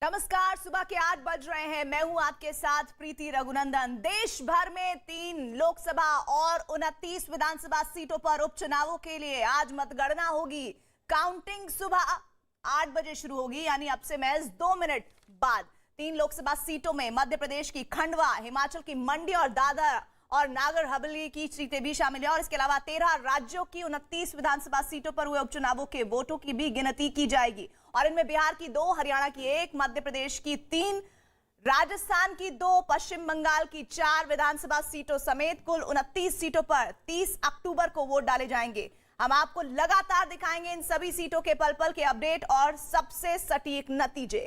नमस्कार। सुबह के 8 बज रहे हैं। मैं हूं आपके साथ प्रीति रघुनंदन। देश भर में 3 लोकसभा और 29 विधानसभा सीटों पर उपचुनावों के लिए आज मतगणना होगी। काउंटिंग सुबह 8 बजे शुरू होगी, यानी अब से महज 2 मिनट बाद 3 लोकसभा सीटों में मध्य प्रदेश की खंडवा, हिमाचल की मंडी और दादरा और नागर हवेली की सीटें भी शामिल है। और इसके अलावा 13 राज्यों की 29 विधानसभा सीटों पर हुए उपचुनावों के वोटों की भी गिनती की जाएगी। और इनमें बिहार की 2, हरियाणा की 1, मध्य प्रदेश की 3, राजस्थान की 2, पश्चिम बंगाल की 4 विधानसभा सीटों समेत कुल 29 सीटों पर 30 अक्टूबर को वोट डाले जाएंगे। हम आपको लगातार दिखाएंगे इन सभी सीटों के पल पल के अपडेट और सबसे सटीक नतीजे।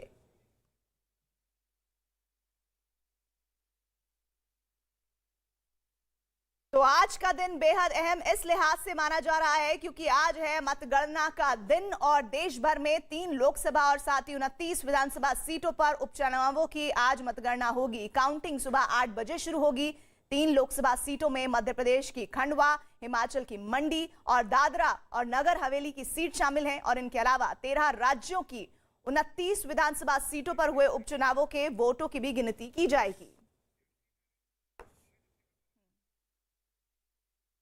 तो आज का दिन बेहद अहम इस लिहाज से माना जा रहा है क्योंकि आज है मतगणना का दिन और देश भर में 3 लोकसभा और साथ ही 29 विधानसभा सीटों पर उपचुनावों की आज मतगणना होगी। काउंटिंग सुबह 8 बजे शुरू होगी। 3 लोकसभा सीटों में मध्य प्रदेश की खंडवा, हिमाचल की मंडी और दादरा और नगर हवेली की सीट शामिल है। और इनके अलावा 13 राज्यों की 29 विधानसभा सीटों पर हुए उपचुनावों के वोटों की भी गिनती की जाएगी।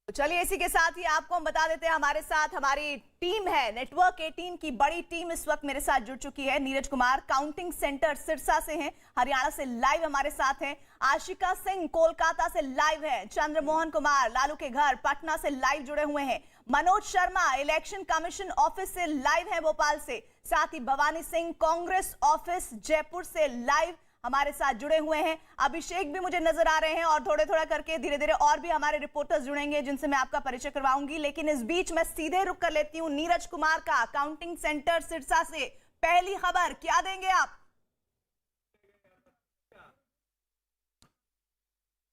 तो चलिए इसी के साथ ही आपको हम बता देते हैं, हमारे साथ हमारी टीम है, नेटवर्क 18 की बड़ी टीम इस वक्त मेरे साथ जुड़ चुकी है। नीरज कुमार काउंटिंग सेंटर सिरसा से हैं, हरियाणा से लाइव हमारे साथ हैं। आशिका सिंह कोलकाता से लाइव है। चंद्रमोहन कुमार लालू के घर पटना से लाइव जुड़े हुए हैं। Manoj Sharma election commission office से लाइव है भोपाल से। साथ ही भवानी सिंह कांग्रेस ऑफिस जयपुर से लाइव हमारे साथ जुड़े हुए हैं। अभिषेक भी मुझे नजर आ रहे हैं और थोड़े थोड़ा करके धीरे धीरे और भी हमारे रिपोर्टर्स जुड़ेंगे जिनसे मैं आपका परिचय करवाऊंगी। लेकिन इस बीच मैं सीधे रुक कर लेती हूं नीरज कुमार का काउंटिंग सेंटर सिरसा से। पहली खबर क्या देंगे आप?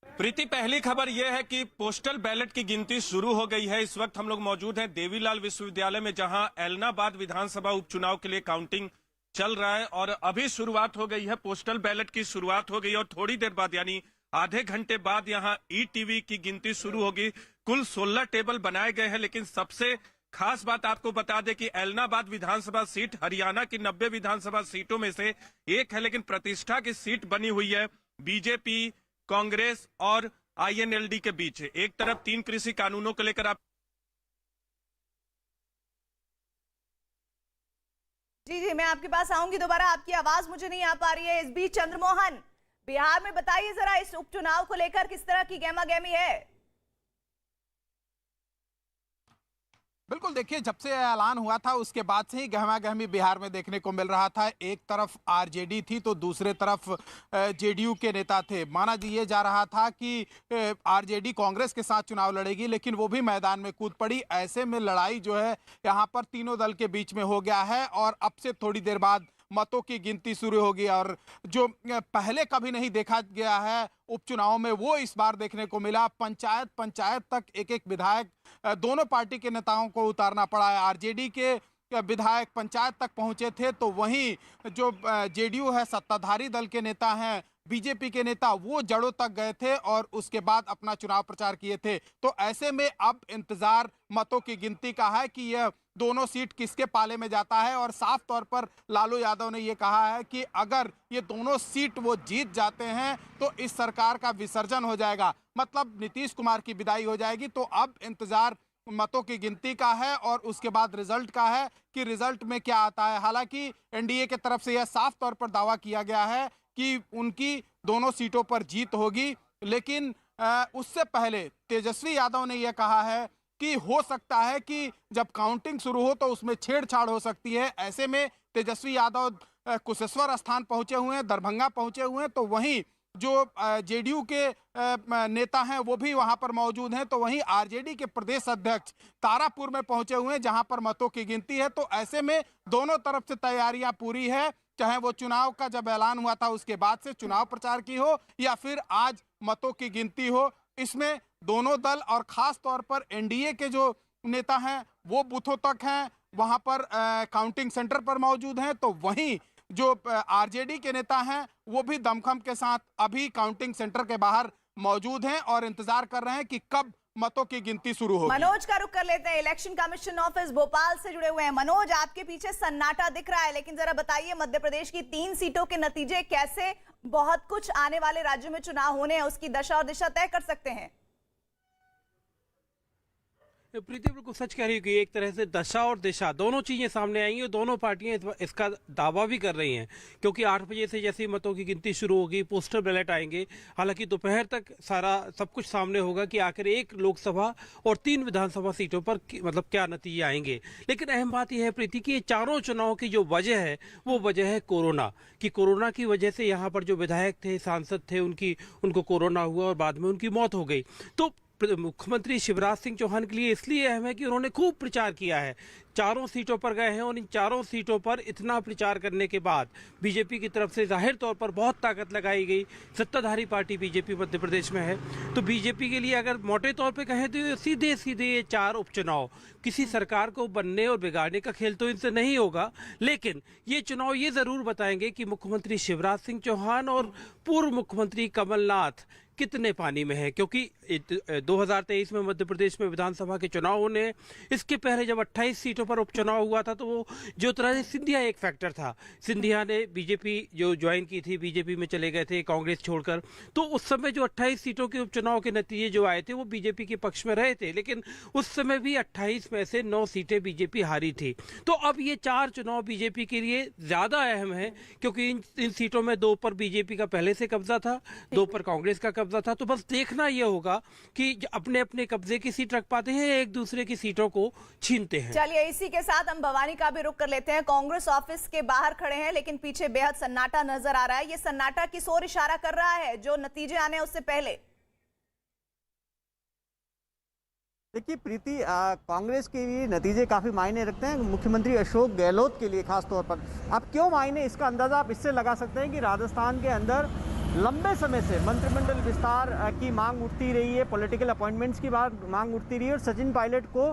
प्रीति, पहली खबर यह है कि पोस्टल बैलेट की गिनती शुरू हो गई है। इस वक्त हम लोग मौजूद हैं देवीलाल विश्वविद्यालय में, जहां एलनाबाद विधानसभा उपचुनाव के लिए काउंटिंग चल रहा है और अभी शुरुआत हो गई है। पोस्टल बैलेट की शुरुआत हो गई और थोड़ी देर बाद यानी आधे घंटे बाद यहां ईटीवी की गिनती शुरू होगी। कुल 16 टेबल बनाए गए हैं, लेकिन सबसे खास बात आपको बता दें कि एलनाबाद विधानसभा सीट हरियाणा की 90 विधानसभा सीटों में से एक है, लेकिन प्रतिष्ठा की सीट बनी हुई है बीजेपी, कांग्रेस और आईएनएलडी के बीच। एक तरफ 3 कृषि कानूनों को लेकर आप जी मैं आपके पास आऊंगी दोबारा। आपकी आवाज मुझे नहीं आ पा रही है। इस बीच चंद्रमोहन, बिहार में बताइए जरा इस उपचुनाव को लेकर किस तरह की गहमागहमी है? बिल्कुल, देखिए, जब से ऐलान हुआ था उसके बाद से ही गहमा-गहमी बिहार में देखने को मिल रहा था। एक तरफ आरजेडी थी तो दूसरे तरफ जेडीयू के नेता थे। माना ये जा रहा था कि आरजेडी कांग्रेस के साथ चुनाव लड़ेगी, लेकिन वो भी मैदान में कूद पड़ी। ऐसे में लड़ाई जो है यहाँ पर तीनों दल के बीच में हो गया है और अब से थोड़ी देर बाद मतों की गिनती शुरू होगी। और जो पहले कभी नहीं देखा गया है उपचुनाव में, वो इस बार देखने को मिला। पंचायत तक एक विधायक दोनों पार्टी के नेताओं को उतारना पड़ा है। आरजेडी के विधायक पंचायत तक पहुंचे थे, तो वहीं जो जेडीयू है, सत्ताधारी दल के नेता हैं, बीजेपी के नेता, वो जड़ों तक गए थे और उसके बाद अपना चुनाव प्रचार किए थे। तो ऐसे में अब इंतजार मतों की गिनती का है कि यह दोनों सीट किसके पाले में जाता है। और साफ तौर पर लालू यादव ने यह कहा है कि अगर ये दोनों सीट वो जीत जाते हैं तो इस सरकार का विसर्जन हो जाएगा, मतलब नीतीश कुमार की विदाई हो जाएगी। तो अब इंतजार मतों की गिनती का है और उसके बाद रिजल्ट का है कि रिजल्ट में क्या आता है। हालांकि एनडीए की तरफ से यह साफ तौर पर दावा किया गया है कि उनकी दोनों सीटों पर जीत होगी, लेकिन उससे पहले तेजस्वी यादव ने यह कहा है कि हो सकता है कि जब काउंटिंग शुरू हो तो उसमें छेड़छाड़ हो सकती है। ऐसे में तेजस्वी यादव कुशेश्वर स्थान पहुंचे हुए हैं, दरभंगा पहुंचे हुए हैं, तो वहीं जो जेडीयू के नेता हैं वो भी वहां पर मौजूद हैं। तो वहीं आरजेडी के प्रदेश अध्यक्ष तारापुर में पहुंचे हुए हैं, जहां पर मतों की गिनती है। तो ऐसे में दोनों तरफ से तैयारियां पूरी है, चाहे वो चुनाव का जब ऐलान हुआ था उसके बाद से चुनाव प्रचार की हो या फिर आज मतों की गिनती हो। इसमें दोनों दल और खास तौर पर एनडीए के जो नेता हैं वो बूथों तक हैं, वहां पर काउंटिंग सेंटर पर मौजूद हैं। तो वहीं जो आरजेडी के नेता हैं वो भी दमखम के साथ अभी काउंटिंग सेंटर के बाहर मौजूद हैं और इंतजार कर रहे हैं कि कब मतों की गिनती शुरू होगी। मनोज का रुख कर लेते हैं, इलेक्शन कमीशन ऑफिस भोपाल से जुड़े हुए हैं। मनोज, आपके पीछे सन्नाटा दिख रहा है, लेकिन जरा बताइए मध्य प्रदेश की 3 सीटों के नतीजे कैसे बहुत कुछ आने वाले राज्यों में चुनाव होने हैं उसकी दशा और दिशा तय कर सकते हैं? प्रीति बिल्कुल सच कह रही है कि एक तरह से दशा और दिशा दोनों चीजें सामने आएंगी और दोनों पार्टियां इसका दावा भी कर रही हैं, क्योंकि 8 बजे से जैसे ही मतों की गिनती शुरू होगी पोस्टल बैलेट आएंगे। हालांकि दोपहर तक सारा सब कुछ सामने होगा कि आखिर 1 लोकसभा और 3 विधानसभा सीटों पर मतलब क्या नतीजे आएंगे। लेकिन अहम बात यह है प्रीति कि ये चारों चुनाव की जो वजह है वो वजह है कोरोना की। कोरोना की वजह से यहाँ पर जो विधायक थे, सांसद थे, उनको कोरोना हुआ और बाद में उनकी मौत हो गई। तो मुख्यमंत्री शिवराज सिंह चौहान के लिए इसलिए अहम है कि उन्होंने खूब प्रचार किया है, चारों सीटों पर गए हैं और इन चारों सीटों पर इतना प्रचार करने के बाद बीजेपी की तरफ से जाहिर तौर पर बहुत ताकत लगाई गई। सत्ताधारी पार्टी बीजेपी मध्य प्रदेश में है, तो बीजेपी के लिए अगर मोटे तौर पे कहें तो सीधे सीधे ये 4 उपचुनाव किसी सरकार को बनने और बिगाड़ने का खेल तो इनसे नहीं होगा। लेकिन ये चुनाव ये जरूर बताएंगे कि मुख्यमंत्री शिवराज सिंह चौहान और पूर्व मुख्यमंत्री कमलनाथ कितने पानी में है, क्योंकि 2023 में मध्य प्रदेश में विधानसभा के चुनाव होने, इसके पहले जब 28 सीटों पर उपचुनाव हुआ था तो वो ज्योतिरादित्य सिंधिया एक फैक्टर था। सिंधिया ने बीजेपी जो ज्वाइन की थी, बीजेपी में चले गए थे कांग्रेस छोड़कर, तो उस समय जो 28 सीटों के उपचुनाव के नतीजे जो आए थे वो बीजेपी के पक्ष में रहे थे, लेकिन उस समय भी 28 में से 9 सीटें बीजेपी हारी थी। तो अब ये 4 चुनाव बीजेपी के लिए ज्यादा अहम है, क्योंकि इन सीटों में 2 पर बीजेपी का पहले से कब्जा था, 2 पर कांग्रेस का कब्जा था। तो बस देखना यह होगा कि अपने अपने कब्जे की सीट रख पाते हैं या एक दूसरे की सीटों को छीनते हैं। चलिए इसी के साथ हम भवानी का भी रुख कर लेते हैं। कांग्रेस ऑफिस के बाहर खड़े हैं, लेकिन पीछे बेहद सन्नाटा नजर आ रहा है। ये सन्नाटा किस ओर इशारा कर रहा है जो नतीजे आने हैं उससे पहले? देखिए प्रीति, कांग्रेस के लिए नतीजे काफ़ी मायने रखते हैं, मुख्यमंत्री अशोक गहलोत के लिए खास तौर पर। अब क्यों मायने, इसका अंदाज़ा आप इससे लगा सकते हैं कि राजस्थान के अंदर लंबे समय से मंत्रिमंडल विस्तार की मांग उठती रही है, पॉलिटिकल अपॉइंटमेंट्स की मांग उठती रही है और सचिन पायलट को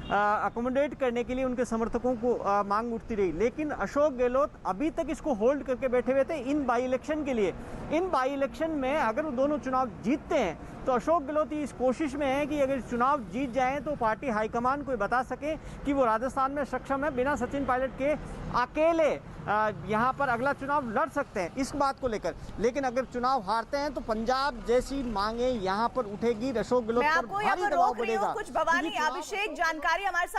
अकोमोडेट करने के लिए उनके समर्थकों को मांग उठती रही। लेकिन अशोक गहलोत अभी तक इसको होल्ड करके बैठे हुए थे इन बाई इलेक्शन के लिए। इन बाई इलेक्शन में अगर वो दोनों चुनाव जीतते हैं तो अशोक गहलोत इस कोशिश में है कि अगर चुनाव जीत जाएं तो पार्टी हाईकमान को बता सके कि वो राजस्थान में सक्षम है, बिना सचिन पायलट के अकेले यहाँ पर अगला चुनाव लड़ सकते हैं, इस बात को लेकर। लेकिन अगर चुनाव हारते हैं तो पंजाब जैसी मांगे यहाँ पर उठेगी, अशोक गहलोत पर भारी दबाव बढ़ेगा। कुछ भवानी अभिषेक जानकारी हमारे साथ